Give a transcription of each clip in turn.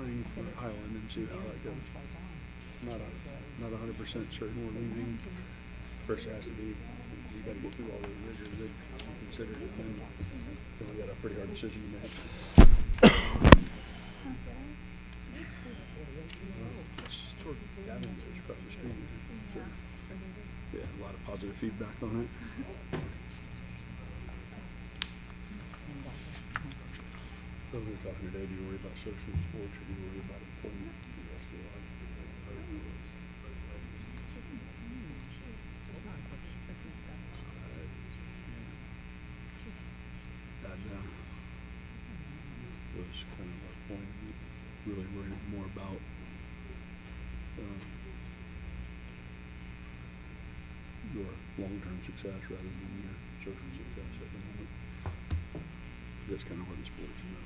thing for Highland and see how that goes. Not 100% certain we're leaving. First it has to be, you gotta get through all the rigors that you consider it, and then we got a pretty hard decision to make. It's toward Davenport, it's across the street. So, yeah, a lot of positive feedback on it. When we were talking today, do you worry about social and sports, or do you worry about employment for the rest of your life? That was kind of our point. We really worried more about your long-term success rather than your social success at the moment. That's kind of where the sports is at.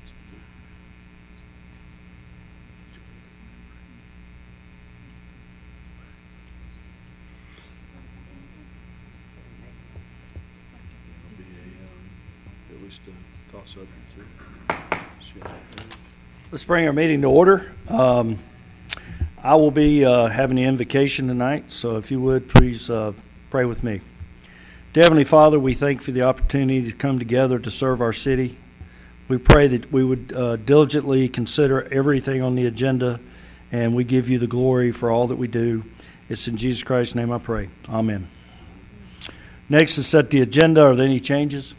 At least a toss-up too. Let's bring our meeting to order. I will be having the invocation tonight, so if you would, please pray with me. Dear Heavenly Father, we thank you for the opportunity to come together to serve our city. We pray that we would diligently consider everything on the agenda, and we give you the glory for all that we do. It's in Jesus Christ's name I pray. Amen. Next is set the agenda. Are there any changes?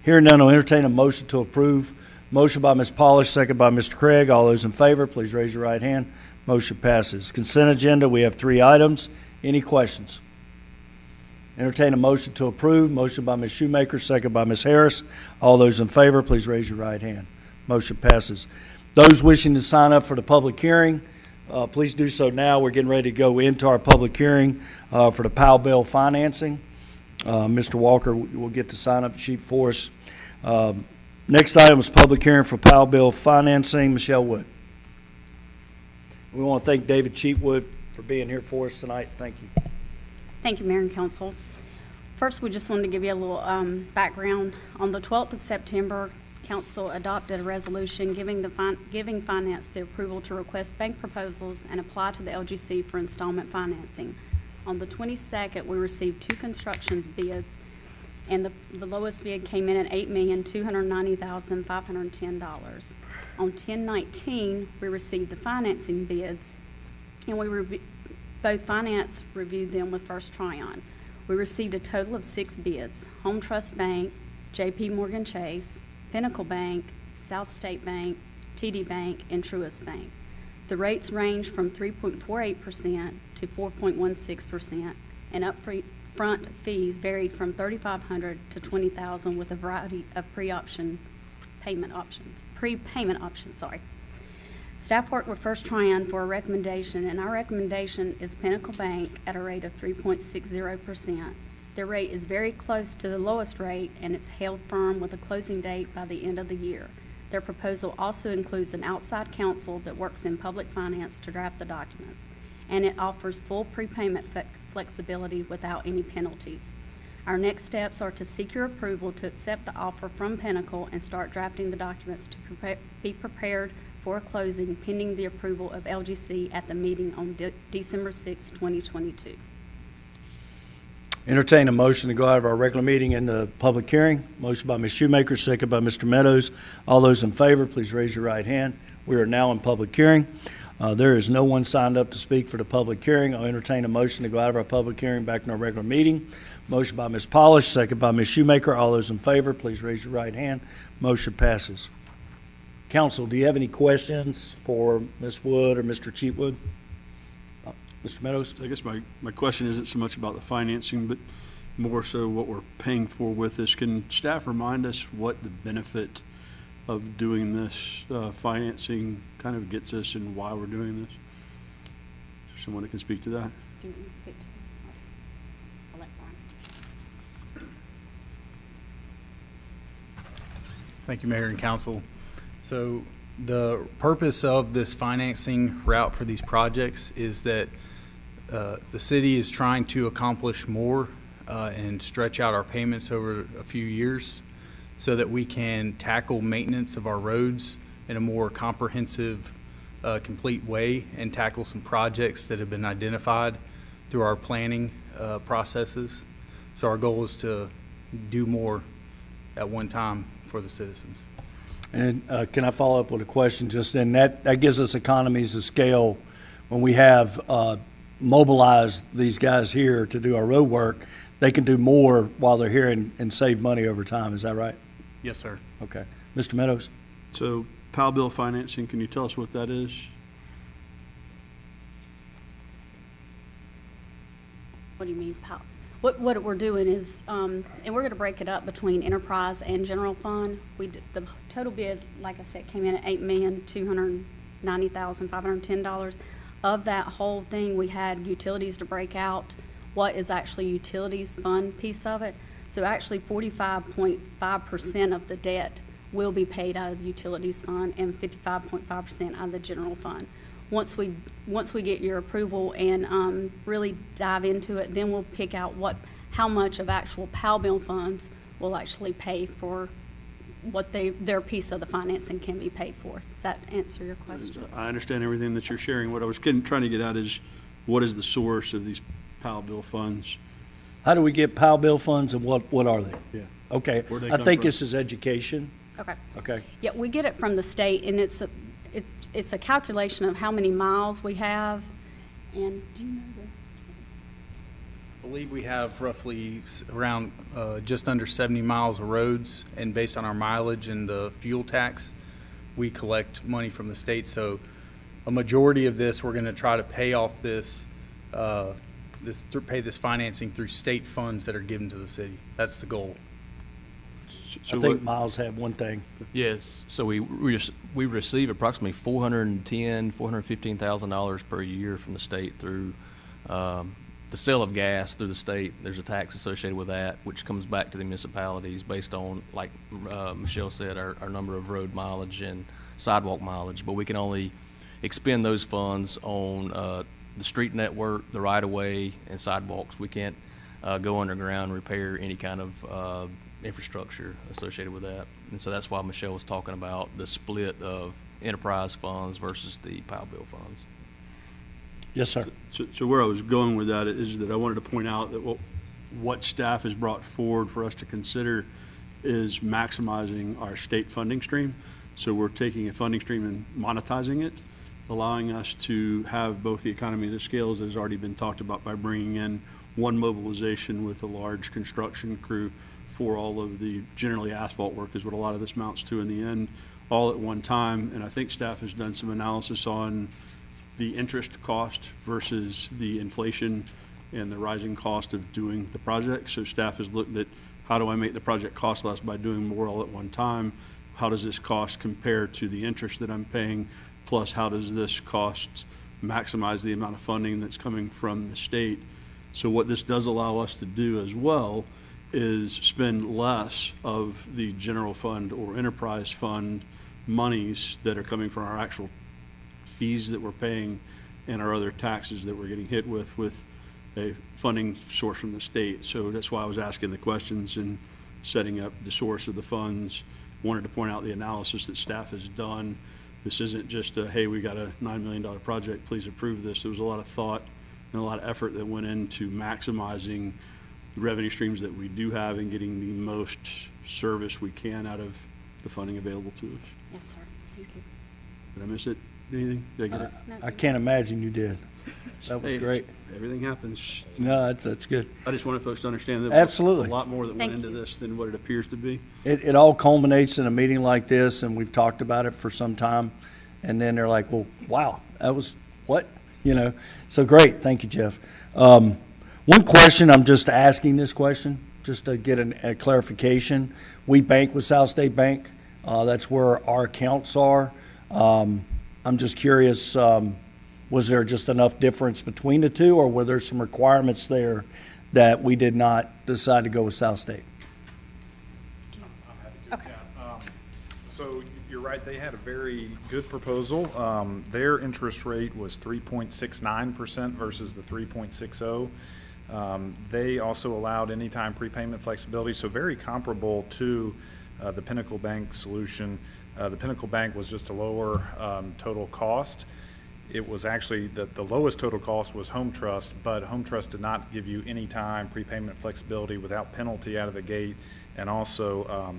Hearing none, I'll entertain a motion to approve. Motion by Ms. Polish, second by Mr. Craig. All those in favor, please raise your right hand. Motion passes. Consent agenda, we have 3 items. Any questions? Entertain a motion to approve. Motion by Ms. Shoemaker, second by Ms. Harris. All those in favor, please raise your right hand. Motion passes. Those wishing to sign up for the public hearing, please do so now. We're getting ready to go into our public hearing for the Powell Bill financing. Mr. Walker will get the sign-up sheet for us. Next item is public hearing for Powell Bill financing. Michelle Wood. We want to thank David Cheatwood for being here for us tonight. Thank you. Thank you, Mayor and Council. First, we just wanted to give you a little background. On the 12th of September, Council adopted a resolution giving finance the approval to request bank proposals and apply to the LGC for installment financing. On the 22nd, we received 2 construction bids, and the lowest bid came in at $8,290,510. On 10/19, we received the financing bids, and both finance reviewed them with First Tryon. We received a total of 6 bids: Home Trust Bank, J.P. Morgan Chase, Pinnacle Bank, South State Bank, TD Bank, and Truist Bank. The rates range from 3.48% to 4.16%, and upfront fees varied from $3,500 to $20,000 with a variety of prepayment options. Staff worked with First Tryon for a recommendation, and our recommendation is Pinnacle Bank at a rate of 3.60%. Their rate is very close to the lowest rate, and it's held firm with a closing date by the end of the year. Their proposal also includes an outside counsel that works in public finance to draft the documents, and it offers full prepayment flexibility without any penalties. Our next steps are to seek your approval to accept the offer from Pinnacle and start drafting the documents to be prepared for a closing pending the approval of LGC at the meeting on December 6, 2022. Entertain a motion to go out of our regular meeting into public hearing. Motion by Ms. Shoemaker, second by Mr. Meadows. All those in favor, please raise your right hand. We are now in public hearing. There is no one signed up to speak for the public hearing. I'll entertain a motion to go out of our public hearing back in our regular meeting. Motion by Ms. Polish, second by Ms. Shoemaker. All those in favor, please raise your right hand. Motion passes. Council, do you have any questions for Ms. Wood or Mr. Cheatwood? Mr. Meadows? I guess my question isn't so much about the financing, but more so what we're paying for with this. Can staff remind us what the benefit of doing this financing kind of gets us and why we're doing this? Is there someone that can speak to that? Do you want me to speak to him? I'll let Brian. Thank you, Mayor and Council. So the purpose of this financing route for these projects is that the city is trying to accomplish more and stretch out our payments over a few years so that we can tackle maintenance of our roads in a more comprehensive a complete way and tackle some projects that have been identified through our planning processes. So our goal is to do more at one time for the citizens. And can I follow up with a question? Just and that gives us economies of scale when we have mobilized these guys here to do our road work. They can do more while they're here and save money over time. Is that right? Yes, sir. Okay. Mr. Meadows? So PAL bill financing, can you tell us what that is? What do you mean, pal? What we're doing is, and we're gonna break it up between enterprise and general fund. The total bid, like I said, came in at $8,290,510. Of that whole thing, we had utilities to break out what is actually utilities fund piece of it. So actually 45.5% of the debt will be paid out of the utilities fund and 55.5% out of the general fund. Once we get your approval and really dive into it, then we'll pick out how much of actual PAL bill funds will actually pay for what their piece of the financing can be paid for. Does that answer your question? I understand everything that you're sharing. What I was trying to get at is, what is the source of these PAL bill funds? How do we get PAL bill funds and what are they? Yeah. Okay. Where'd they I come think from? this is education. Okay. Okay. Yeah, we get it from the state, and it's a calculation of how many miles we have. And do you know I believe we have roughly around just under 70 miles of roads, and based on our mileage and the fuel tax, we collect money from the state. So a majority of this, we're going to try to pay off this financing through state funds that are given to the city. That's the goal. So I think what- Miles had one thing. Yes, so we receive approximately $415,000 per year from the state through the sale of gas through the state. There's a tax associated with that, which comes back to the municipalities based on, like Michelle said, our number of road mileage and sidewalk mileage. But we can only expend those funds on the street network, the right-of-way, and sidewalks. We can't go underground and repair any kind of infrastructure associated with that. And so that's why Michelle was talking about the split of enterprise funds versus the PAL bill funds. Yes, sir. So where I was going with that is that I wanted to point out that what staff has brought forward for us to consider is maximizing our state funding stream. So we're taking a funding stream and monetizing it, allowing us to have both the economy of the scales that has already been talked about by bringing in one mobilization with a large construction crew for all of the generally asphalt work is what a lot of this amounts to in the end, all at one time. And I think staff has done some analysis on the interest cost versus the inflation and the rising cost of doing the project. So staff has looked at, how do I make the project cost less by doing more all at one time? How does this cost compare to the interest that I'm paying? Plus, how does this cost maximize the amount of funding that's coming from the state? So what this does allow us to do as well is spend less of the general fund or enterprise fund monies that are coming from our actual fees that we're paying and our other taxes that we're getting hit with a funding source from the state. So that's why I was asking the questions and setting up the source of the funds. Wanted to point out the analysis that staff has done. This isn't just a, hey, we got a $9 million project, please approve this. There was a lot of thought and a lot of effort that went into maximizing the revenue streams that we do have and getting the most service we can out of the funding available to us. Yes, sir. Thank you. Did I miss it? Anything? Did I get it? I can't imagine you did. That was Hey, great. Everything happens. No, that's good. I just wanted folks to understand that Absolutely. a lot more that went Thank into you. this than what it appears to be. It all culminates in a meeting like this, and we've talked about it for some time. And then they're like, well, wow, that was what? You know, so great. Thank you, Jeff. One question, I'm just asking this question, just to get a clarification. We bank with South State Bank. That's where our accounts are. I'm just curious, was there just enough difference between the two, or were there some requirements there that we did not decide to go with South State? So you're right, they had a very good proposal. Their interest rate was 3.69% versus the 3.60. They also allowed anytime prepayment flexibility, so very comparable to the Pinnacle Bank solution. The Pinnacle Bank was just a lower total cost. It was actually, the lowest total cost was Home Trust, but Home Trust did not give you any time prepayment flexibility without penalty out of the gate. And also,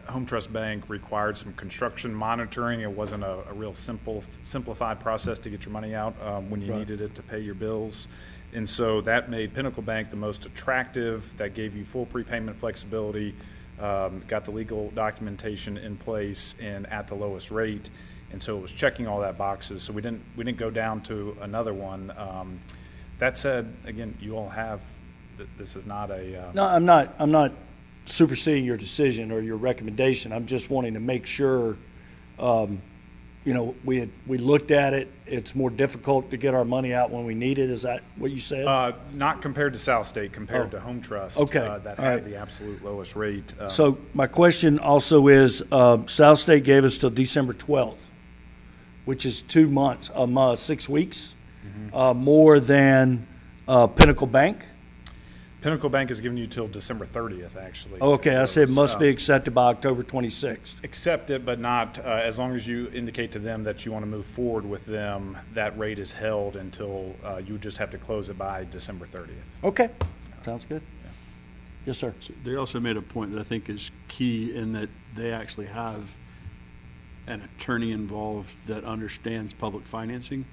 Home Trust Bank required some construction monitoring. It wasn't a real simplified process to get your money out when you Right. needed it to pay your bills. And so that made Pinnacle Bank the most attractive. That gave you full prepayment flexibility, got the legal documentation in place and at the lowest rate. And so it was checking all that boxes. So we didn't go down to another one. That said, again, you all have, this is not a. No, I'm not superseding your decision or your recommendation. I'm just wanting to make sure, we looked at it. It's more difficult to get our money out when we need it. Is that what you said? Not compared to South State, compared Oh. to Home Trust. Okay, That all had right. the absolute lowest rate. So my question also is, South State gave us till December 12th, which is 2 months, 6 weeks, more than Pinnacle Bank. Pinnacle Bank is giving you till December 30th, actually. Okay, I said to must be close. accepted by October 26th. Accept it, but not, as long as you indicate to them that you want to move forward with them, that rate is held until, you just have to close it by December 30th. Okay, sounds good. Yes, sir. They also made a point that I think is key in that they actually have an attorney involved that understands public financing.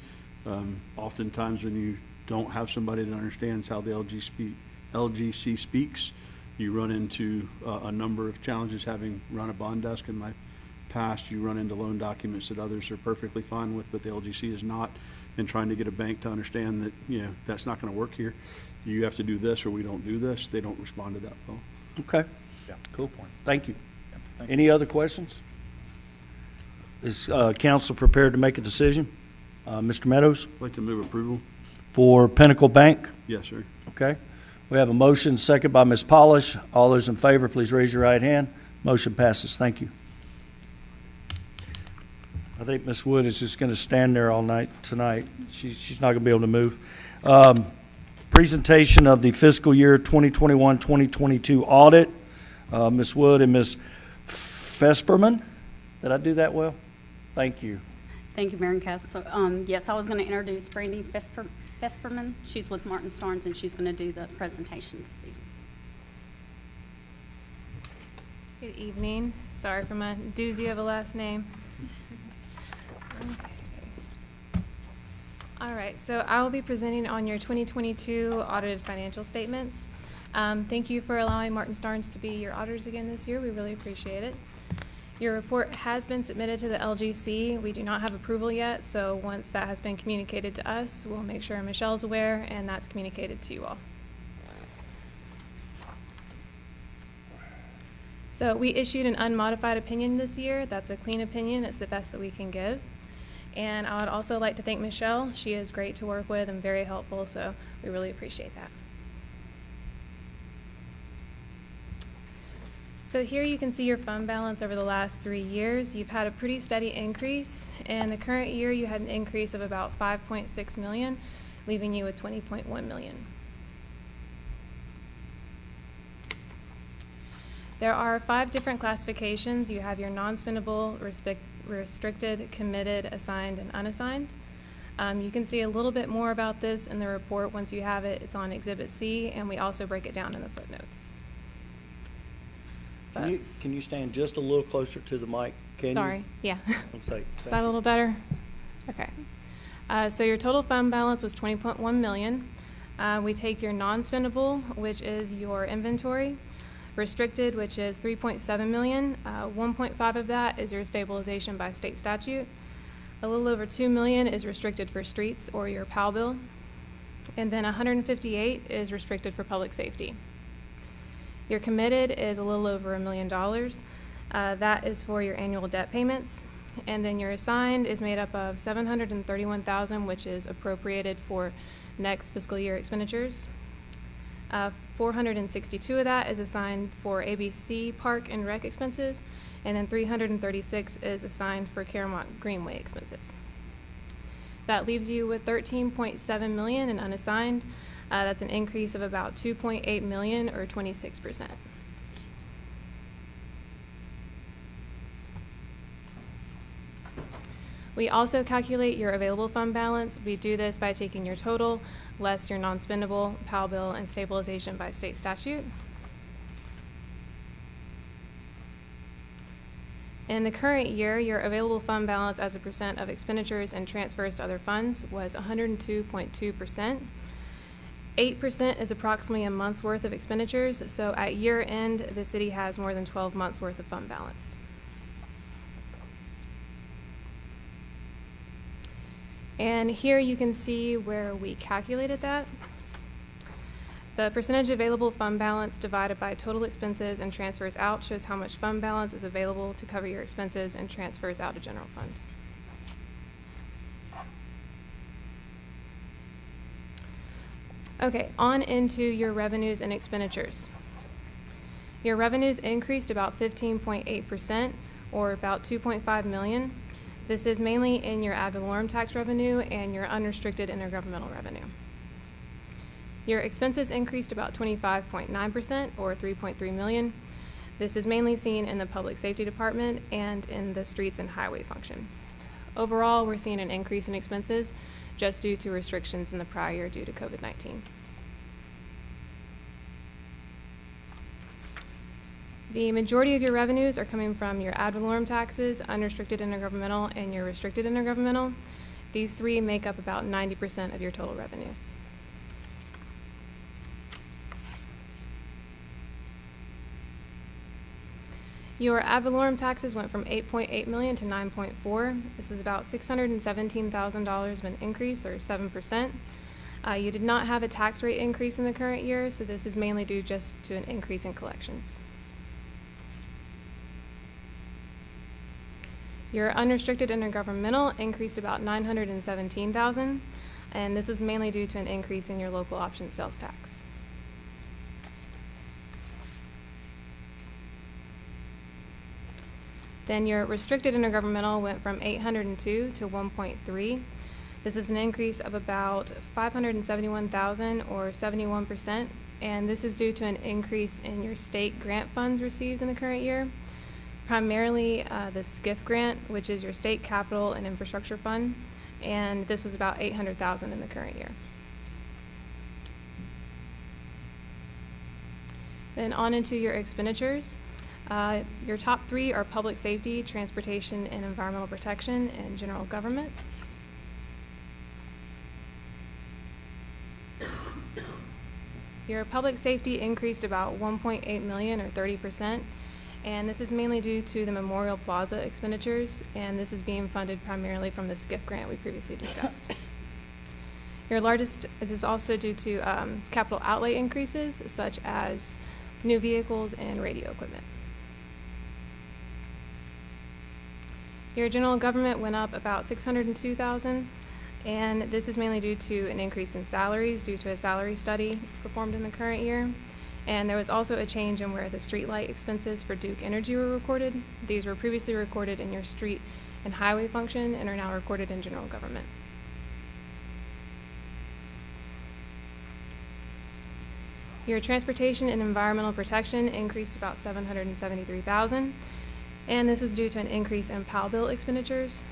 Oftentimes when you don't have somebody that understands how the LGC speaks, you run into a number of challenges. Having run a bond desk in my past, you run into loan documents that others are perfectly fine with, but the LGC is not, and trying to get a bank to understand that, that's not going to work here. You have to do this or we don't do this. They don't respond to that well. Okay, Yeah, cool. good point. Thank you. Yeah, thank you. Any other questions? Is council prepared to make a decision? Mr. Meadows, I'd like to move approval. for Pinnacle Bank? Yes, sir. Okay. We have a motion, second by Ms. Polish. All those in favor, please raise your right hand. Motion passes. Thank you. I think Ms. Wood is just going to stand there all night tonight. She's not going to be able to move. Presentation of the fiscal year 2021-2022 audit. Ms. Wood and Ms. Fesperman. Did I do that well? Thank you. Thank you, Mayor and Council. Yes, I was going to introduce Brandy Vesperman. She's with Martin Starnes, and she's going to do the presentation this evening. Good evening. Sorry for my doozy of a last name. Okay. All right, so I will be presenting on your 2022 audited financial statements. Thank you for allowing Martin Starnes to be your auditors again this year. We really appreciate it. Your report has been submitted to the LGC. We do not have approval yet, so once that has been communicated to us, we'll make sure Michelle's aware and that's communicated to you all. So we issued an unmodified opinion this year. That's a clean opinion. It's the best that we can give. And I would also like to thank Michelle. She is great to work with and very helpful, so we really appreciate that. So here you can see your fund balance over the last 3 years. You've had a pretty steady increase. In the current year, you had an increase of about 5.6 million, leaving you with 20.1 million. There are 5 different classifications. You have your non-spendable, restricted, committed, assigned, and unassigned. You can see a little bit more about this in the report once you have it. It's on Exhibit C, and we also break it down in the footnotes. Can you stand just a little closer to the mic? Can you? Sorry, yeah. I'm sorry. Is that a little better? Okay. So your total fund balance was 20.1 million. We take your non-spendable, which is your inventory, restricted, which is 3.7 million. 1.5 of that is your stabilization by state statute. A little over 2 million is restricted for streets or your PAL bill. And then 158 is restricted for public safety. Your committed is a little over $1 million. That is for your annual debt payments. And then your assigned is made up of $731,000, which is appropriated for next fiscal year expenditures. 462 of that is assigned for ABC Park and Rec expenses, and then 336 is assigned for Caramont Greenway expenses. That leaves you with 13.7 million in unassigned. That's an increase of about 2.8 million or 26%. We also calculate your available fund balance. We do this by taking your total, less your non-spendable, PAL bill, and stabilization by state statute. In the current year, your available fund balance as a percent of expenditures and transfers to other funds was 102.2%. 8% is approximately a month's worth of expenditures, so at year end, the city has more than 12 months worth of fund balance. And here you can see where we calculated that. The percentage available fund balance divided by total expenses and transfers out shows how much fund balance is available to cover your expenses and transfers out of general fund. Okay, on into your revenues and expenditures. Your revenues increased about 15.8%, or about $2.5 million. This is mainly in your ad valorem tax revenue and your unrestricted intergovernmental revenue. Your expenses increased about 25.9%, or $3.3 million. This is mainly seen in the public safety department and in the streets and highway function. Overall, we're seeing an increase in expenses just due to restrictions in the prior year due to COVID-19. The majority of your revenues are coming from your ad valorem taxes, unrestricted intergovernmental, and your restricted intergovernmental. These three make up about 90% of your total revenues. Your ad valorem taxes went from $8.8 million to $9.4. This is about $617,000 of an increase, or 7%. You did not have a tax rate increase in the current year, so this is mainly due just to an increase in collections. Your unrestricted intergovernmental increased about $917,000, and this was mainly due to an increase in your local option sales tax. Then your restricted intergovernmental went from 802 to 1.3. This is an increase of about 571,000, or 71%, and this is due to an increase in your state grant funds received in the current year, primarily the SCIF grant, which is your state capital and infrastructure fund, and this was about 800,000 in the current year. Then on into your expenditures. Your top three are public safety, transportation, and environmental protection, and general government. Your public safety increased about $1.8 million, or 30%, and this is mainly due to the Memorial Plaza expenditures, and this is being funded primarily from the SCIF grant we previously discussed. This is also due to capital outlay increases, such as new vehicles and radio equipment. Your general government went up about $602,000, and this is mainly due to an increase in salaries due to a salary study performed in the current year. And there was also a change in where the streetlight expenses for Duke Energy were recorded. These were previously recorded in your street and highway function and are now recorded in general government. Your transportation and environmental protection increased about $773,000. And this was due to an increase in PAL bill expenditures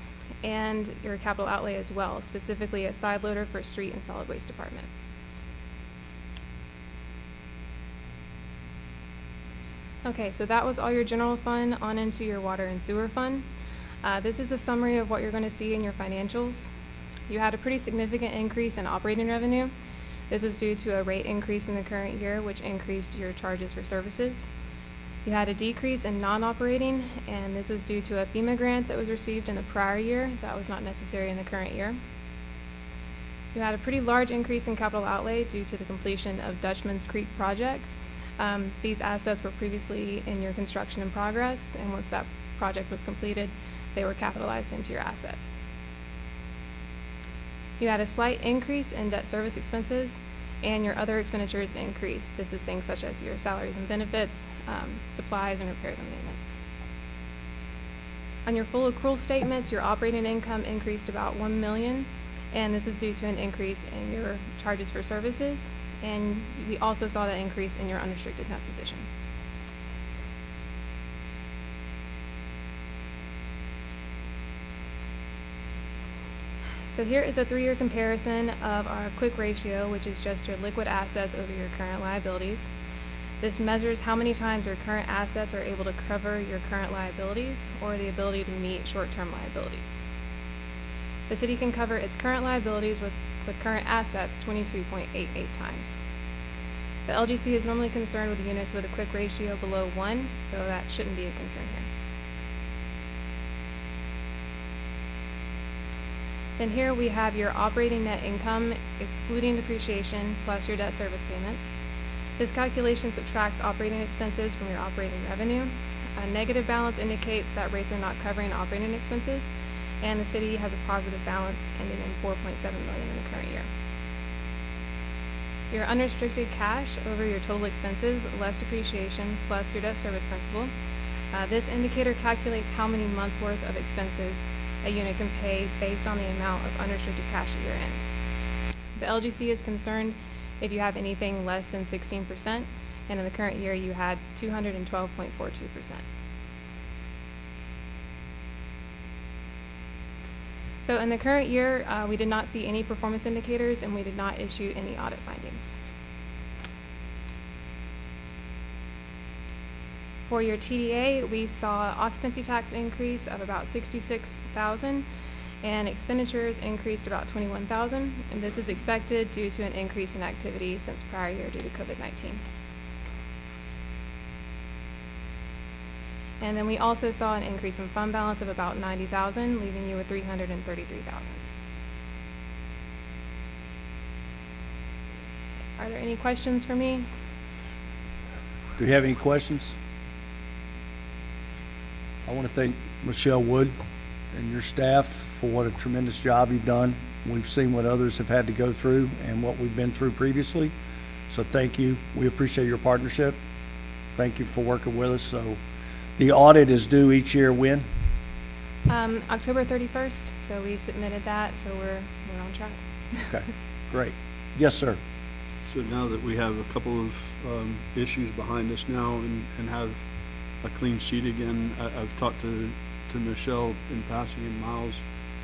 and your capital outlay as well, specifically a side loader for street and solid waste department. Okay, so that was all your general fund. On into your water and sewer fund. This is a summary of what you're going to see in your financials. You had a pretty significant increase in operating revenue. This was due to a rate increase in the current year, which increased your charges for services. You had a decrease in non-operating, and this was due to a FEMA grant that was received in the prior year that was not necessary in the current year. You had a pretty large increase in capital outlay due to the completion of Dutchman's Creek project. These assets were previously in your construction in progress, and once that project was completed, they were capitalized into your assets. You had a slight increase in debt service expenses, and your other expenditures increased. This is things such as your salaries and benefits, supplies, and repairs and maintenance. On your full accrual statements, your operating income increased about $1 million, and this is due to an increase in your charges for services, and we also saw that increase in your unrestricted net position. So here is a 3-year comparison of our quick ratio, which is just your liquid assets over your current liabilities. This measures how many times your current assets are able to cover your current liabilities or the ability to meet short-term liabilities. The city can cover its current liabilities with current assets 22.88 times. The LGC is normally concerned with units with a quick ratio below 1, so that shouldn't be a concern here. Then here we have your operating net income excluding depreciation plus your debt service payments. This calculation subtracts operating expenses from your operating revenue. A negative balance indicates that rates are not covering operating expenses, and the city has a positive balance ending in $4.7 million in the current year. Your unrestricted cash over your total expenses less depreciation plus your debt service principal. This indicator calculates how many months worth of expenses a unit can pay based on the amount of unrestricted cash at year end. The LGC is concerned if you have anything less than 16%, and in the current year you had 212.42%. So in the current year, we did not see any performance indicators and we did not issue any audit findings. For your TDA, we saw occupancy tax increase of about $66,000 and expenditures increased about $21,000, and this is expected due to an increase in activity since prior year due to COVID-19. And then we also saw an increase in fund balance of about $90,000, leaving you with $333,000. Are there any questions for me? Do you have any questions? I want to thank Michelle Wood and your staff for what a tremendous job you've done. We've seen what others have had to go through and what we've been through previously. So thank you. We appreciate your partnership. Thank you for working with us. So the audit is due each year when? October 31st, so we submitted that, so we're on track. Okay, great. Yes, sir. So now that we have a couple of issues behind us now and have a clean sheet again, I've talked to Michelle in passing and Miles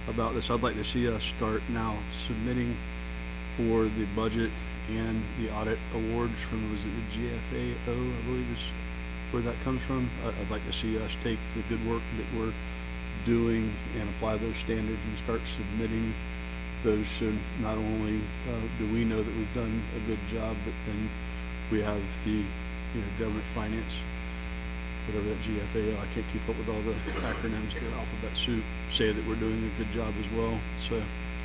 about this. I'd like to see us start now submitting for the budget and the audit awards from, was it the GFAO, I believe is where that comes from. I'd like to see us take the good work that we're doing and apply those standards and start submitting those. So not only do we know that we've done a good job, but then we have the government finance, whatever that GFAO, I can't keep up with all the acronyms, the alphabet soup, say that we're doing a good job as well. So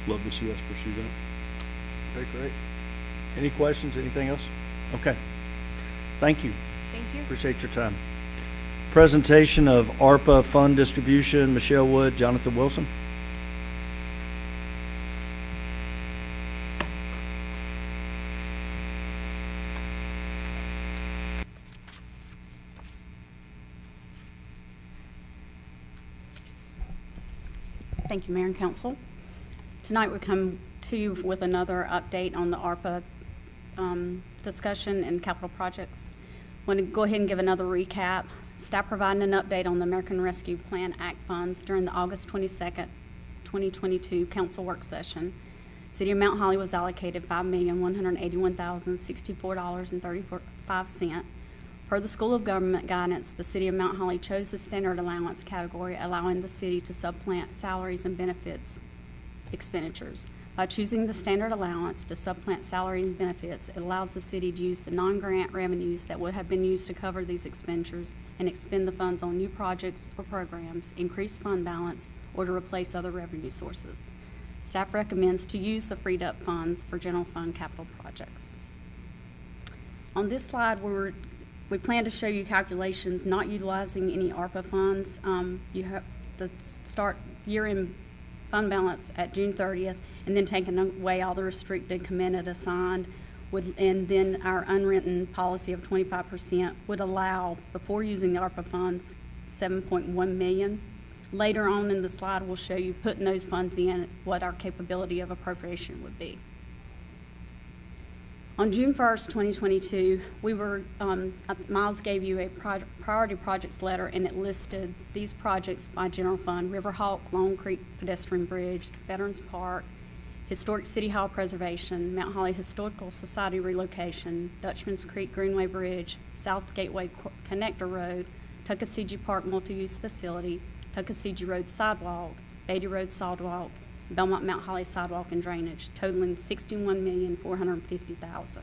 love to see us pursue that. Okay, great. Any questions, anything else? Okay. Thank you. Thank you. Appreciate your time. Presentation of ARPA fund distribution, Michelle Wood, Jonathan Wilson. Thank you, Mayor and Council. Tonight we come to you with another update on the ARPA discussion and capital projects. I want to go ahead and give another recap. Staff providing an update on the American Rescue Plan Act funds during the August 22nd, 2022 council work session. City of Mount Holly was allocated $5,181,064.35. Per the School of Government guidance, the City of Mount Holly chose the standard allowance category, allowing the city to supplant salaries and benefits expenditures. By choosing the standard allowance to supplant salary and benefits, it allows the city to use the non-grant revenues that would have been used to cover these expenditures and expend the funds on new projects or programs, increase fund balance, or to replace other revenue sources. Staff recommends to use the freed up funds for general fund capital projects. On this slide, we plan to show you calculations not utilizing any ARPA funds. You have the start year-end fund balance at June 30th, and then taking away all the restricted, committed, assigned, and then our unwritten policy of 25% would allow, before using the ARPA funds, $7.1 million. Later on in the slide, we'll show you putting those funds in, what our capability of appropriation would be. On June 1st, 2022, we were, Miles gave you a priority projects letter, and it listed these projects by general fund: Riverhawk, Lone Creek Pedestrian Bridge, Veterans Park, Historic City Hall preservation, Mount Holly Historical Society relocation, Dutchman's Creek Greenway Bridge, South Gateway Connector Road, Tuckasegee Park multi-use facility, Tuckasegee Road sidewalk, Beatty Road sidewalk, Belmont Mount Holly sidewalk and drainage, totaling $61,450,000.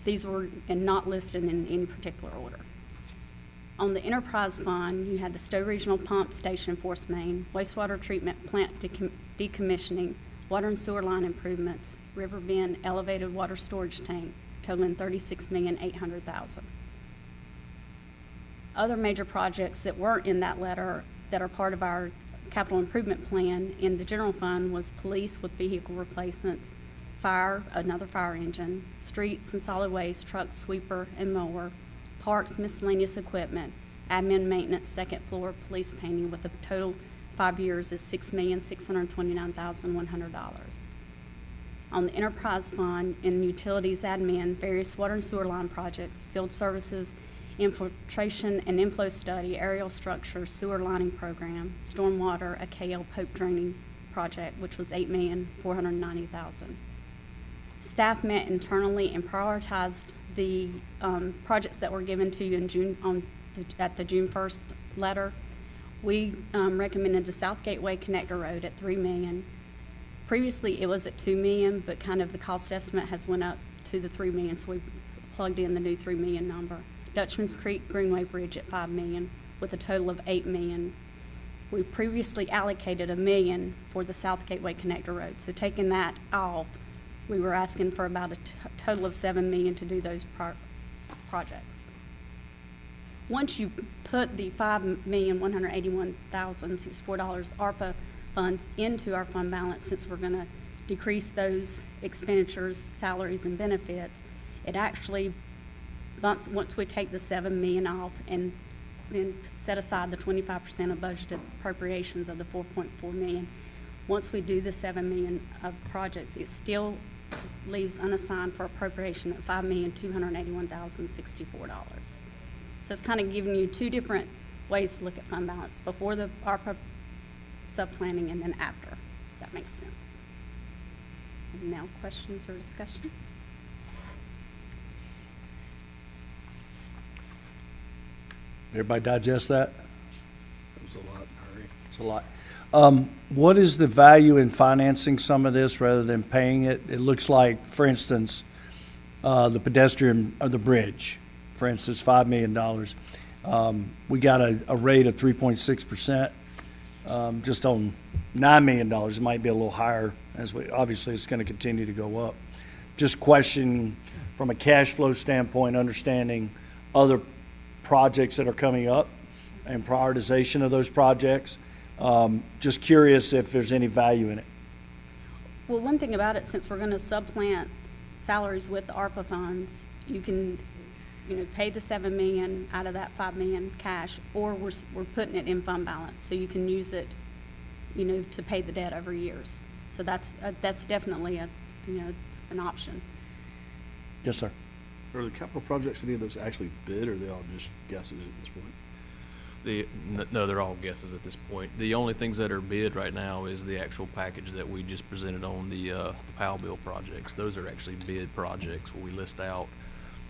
These were not listed in any particular order. On the enterprise fund, you had the Stowe Regional Pump Station Force Main, wastewater treatment plant decommissioning, water and sewer line improvements, River Bend elevated water storage tank, totaling $36,800,000. Other major projects that weren't in that letter that are part of our capital improvement plan in the general fund was police with vehicle replacements, fire, another fire engine, streets and solid waste, truck, sweeper, and mower, parks, miscellaneous equipment, admin maintenance, second floor, police painting, with a total 5 years is $6,629,100. On the enterprise fund, in utilities admin, various water and sewer line projects, field services, infiltration and inflow study, aerial structure, sewer lining program, stormwater, a KL Pope draining project, which was $8,490,000. Staff met internally and prioritized the projects that were given to you in June at the June 1st letter. We recommended the South Gateway Connector Road at $3 million. Previously, it was at $2 million, but kind of the cost estimate has went up to the $3 million, so we plugged in the new $3 million number. Dutchman's Creek Greenway Bridge at $5 million, with a total of $8 million. We previously allocated $1 million for the South Gateway Connector Road, so taking that off, we were asking for about a total of $7 million to do those projects. Once you put the $5,181,064 ARPA funds into our fund balance, since we're going to decrease those expenditures, salaries, and benefits, it actually bumps, once we take the $7 million off and then set aside the 25% of budgeted appropriations of the $4.4 million, once we do the $7 million of projects, it still leaves unassigned for appropriation at $5,281,064. So it's kind of giving you two different ways to look at fund balance, before the ARPA sub-planning and then after, if that makes sense. And now questions or discussion? Everybody digest that? That was a lot, Harry. It's a lot. What is the value in financing some of this rather than paying it? It looks like, for instance, the pedestrian, or the bridge, for instance, $5 million. We got a rate of 3.6%. Just on $9 million, it might be a little higher, obviously it's going to continue to go up. Just questioning from a cash flow standpoint, understanding other projects that are coming up and prioritization of those projects. Just curious if there's any value in it. Well, one thing about it, since we're going to subplant salaries with the ARPA funds, you can, pay the $7 million out of that $5 million cash, or we're putting it in fund balance, so you can use it, to pay the debt over years. So that's definitely an option. Yes, sir. Are the capital projects, any of those actually bid, or are they all just guesses at this point? No, they're all guesses at this point. The only things that are bid right now is the actual package that we just presented on the Powell Bill projects. Those are actually bid projects where we list out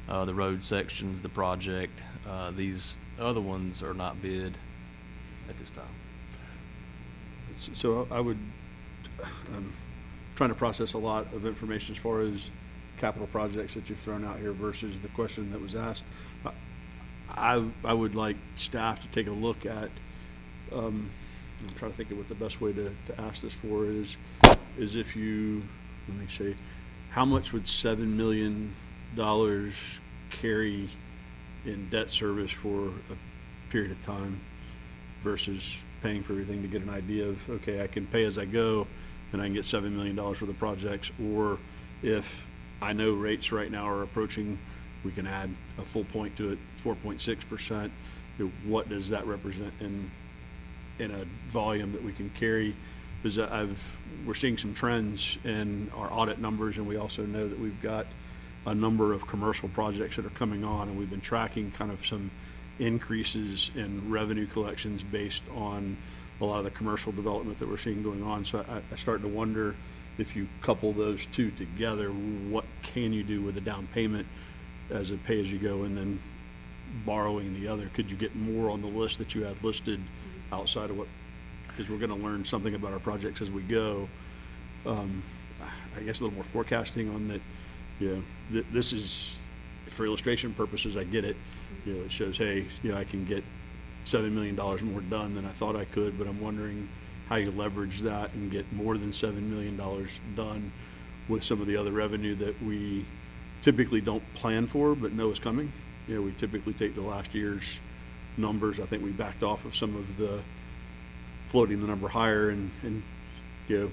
the road sections, the project. These other ones are not bid at this time. So I'm trying to process a lot of information as far as capital projects that you've thrown out here versus the question that was asked. I would like staff to take a look at, I'm trying to think of what the best way to ask this for is if you, let me see, how much would $7 million carry in debt service for a period of time versus paying for everything, to get an idea of, okay, I can pay as I go and I can get $7 million worth of projects, or if I know rates right now are approaching, we can add a full point to it, 4.6%. What does that represent in a volume that we can carry? Because we're seeing some trends in our audit numbers, and we also know that we've got a number of commercial projects that are coming on, and we've been tracking kind of some increases in revenue collections based on a lot of the commercial development that we're seeing going on. So I start to wonder if you couple those two together, what can you do with a down payment as a pay-as-you-go and then borrowing the other? Could you get more on the list that you have listed outside of what, because we're gonna learn something about our projects as we go. I guess a little more forecasting on that, you know, this is, for illustration purposes, I get it. You know, it shows, hey, you know, I can get $7 million more done than I thought I could, but I'm wondering how you leverage that and get more than $7 million done with some of the other revenue that we typically don't plan for, but know is coming. You know, we typically take the last year's numbers. I think we backed off of some of the floating the number higher and you know,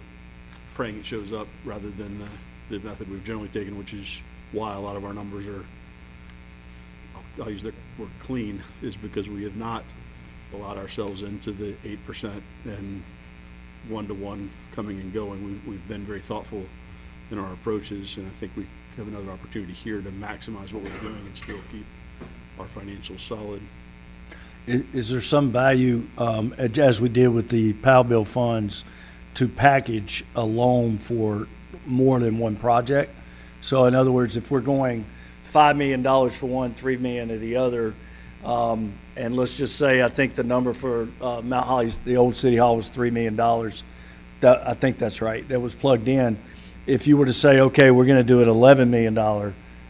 praying it shows up rather than the method we've generally taken, which is why a lot of our numbers are, I'll use the word clean, is because we have not allowed ourselves into the 8% and one-to-one coming and going. We've been very thoughtful in our approaches, and I think we have another opportunity here to maximize what we're doing and still keep our financials solid. Is there some value, as we did with the POW bill funds, to package a loan for more than one project? So in other words, if we're going $5 million for one, $3 million to the other, and let's just say, I think the number for Mount Holly's, the old City Hall, was $3 million. I think that's right. That was plugged in. If you were to say, okay, we're going to do an $11 million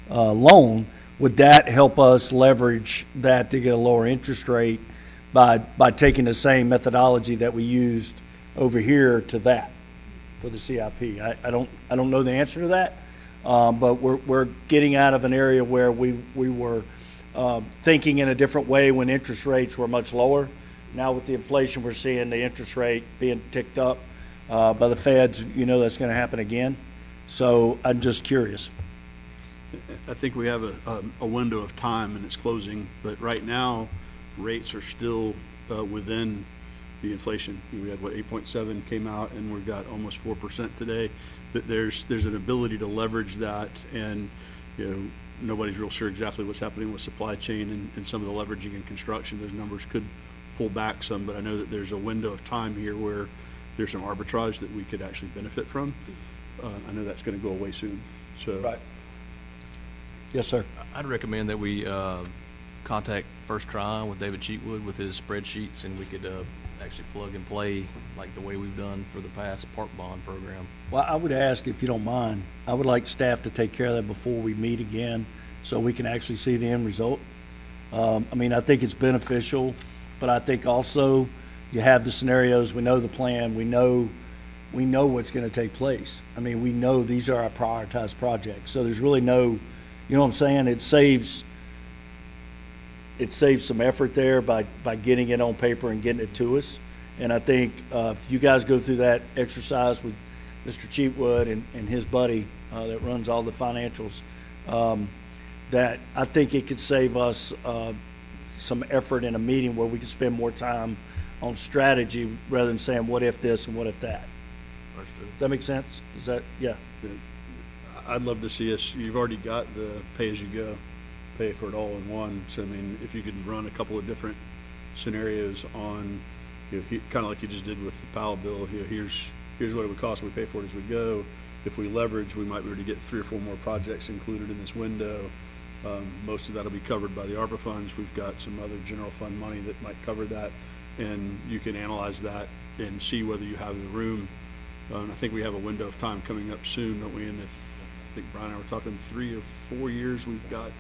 loan, would that help us leverage that to get a lower interest rate by taking the same methodology that we used over here to that for the CIP? I don't know the answer to that, but we're getting out of an area where we were thinking in a different way when interest rates were much lower. Now with the inflation we're seeing, the interest rate being ticked up by the feds, you know that's going to happen again. So I'm just curious. I think we have a window of time and it's closing, but right now rates are still within the inflation. We had, what, 8.7 came out, and we've got almost 4% today. But there's an ability to leverage that, and you know, nobody's real sure exactly what's happening with supply chain and some of the leveraging in construction. Those numbers could pull back some, but I know that there's a window of time here where there's some arbitrage that we could actually benefit from. I know that's going to go away soon. So. Right. Yes, sir. I'd recommend that we contact First Tryon with David Cheatwood with his spreadsheets, and we could actually plug and play like the way we've done for the past park bond program. Well, I would ask, if you don't mind, I would like staff to take care of that before we meet again so we can actually see the end result. I mean, I think it's beneficial, but I think also you have the scenarios, we know the plan, we know what's going to take place. I mean, we know these are our prioritized projects. So there's really no, you know what I'm saying? It saves some effort there by getting it on paper and getting it to us. And I think if you guys go through that exercise with Mr. Cheatwood and his buddy that runs all the financials, that I think it could save us some effort in a meeting where we could spend more time on strategy rather than saying what if this and what if that. Does that make sense? Is that, yeah. I'd love to see us, you've already got the pay-as-you-go, pay for it all in one. So, I mean, if you could run a couple of different scenarios on, you know, kind of like you just did with the POW bill, you know, here's what it would cost if we pay for it as we go. If we leverage, we might be able to get 3 or 4 more projects included in this window. Most of that will be covered by the ARPA funds. We've got some other general fund money that might cover that. And you can analyze that and see whether you have the room. I think we have a window of time coming up soon, don't we? And I think Brian and I were talking 3 or 4 years, we've got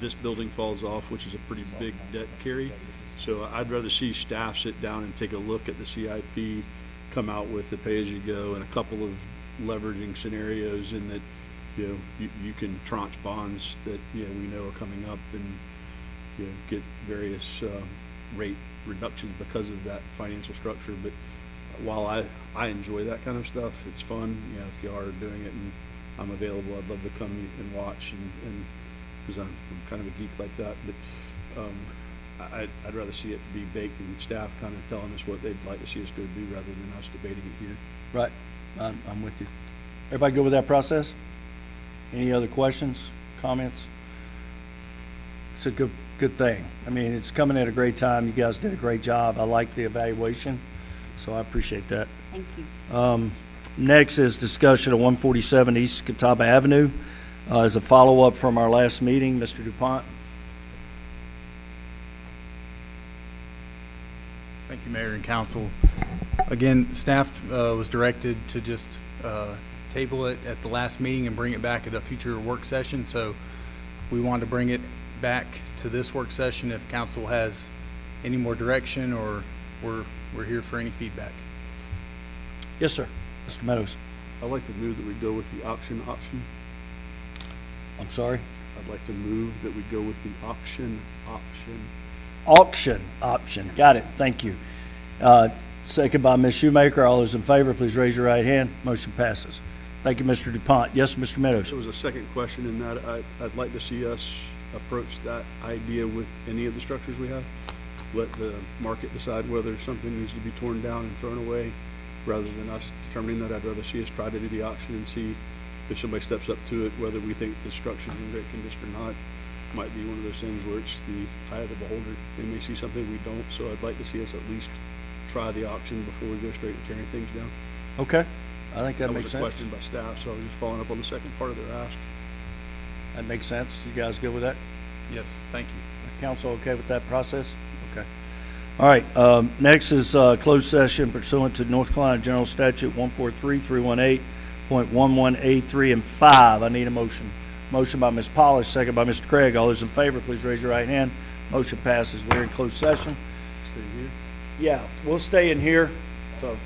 this building falls off, which is a pretty big debt carry. So I'd rather see staff sit down and take a look at the CIP, come out with the pay-as-you-go and a couple of leveraging scenarios in that, you know, you can tranche bonds that, you know, we know are coming up and, you know, get various rate reductions because of that financial structure. But while I enjoy that kind of stuff, it's fun. You know, if you are doing it and I'm available, I'd love to come and watch and because I'm kind of a geek like that. But I'd rather see it be baked and staff kind of telling us what they'd like to see us go do rather than us debating it here. Right. I'm with you. Everybody go with that process? Any other questions, comments? It's a good thing. I mean, it's coming at a great time. You guys did a great job. I like the evaluation, so I appreciate that. Thank you. Next is discussion of 147 East Catawba Avenue. As a follow-up from our last meeting, Mr. DuPont. Thank you, Mayor and Council. Again, staff was directed to just table it at the last meeting and bring it back at a future work session. So we wanted to bring it back to this work session if council has any more direction, or we're here for any feedback. Yes, sir. Mr. Meadows. I'd like to move that we go with the auction option. I'm sorry? I'd like to move that we go with the auction option. Auction option. Got it. Thank you. Second by Ms. Shoemaker. All those in favor, please raise your right hand. Motion passes. Thank you, Mr. DuPont. Yes, Mr. Meadows. There was a second question in that. I'd like to see us approach that idea with any of the structures we have. Let the market decide whether something needs to be torn down and thrown away, rather than us determining that. I'd rather see us try to do the auction and see if somebody steps up to it, whether we think the structure's in great condition or not. Might be one of those things where it's the eye of the beholder. They may see something we don't, so I'd like to see us at least try the auction before we go straight to tearing things down. Okay. I think that makes was a sense. question by staff, so I was just following up on the second part of their ask. That makes sense. You guys good with that? Yes, thank you. Council okay with that process? Okay. All right, next is closed session pursuant to North Carolina General Statute 143-318.11A3 and 5. I need a motion. Motion by Ms. Polish, second by Mr. Craig. All those in favor, please raise your right hand. Motion passes. We're in closed session. Stay here. Yeah, we'll stay in here, so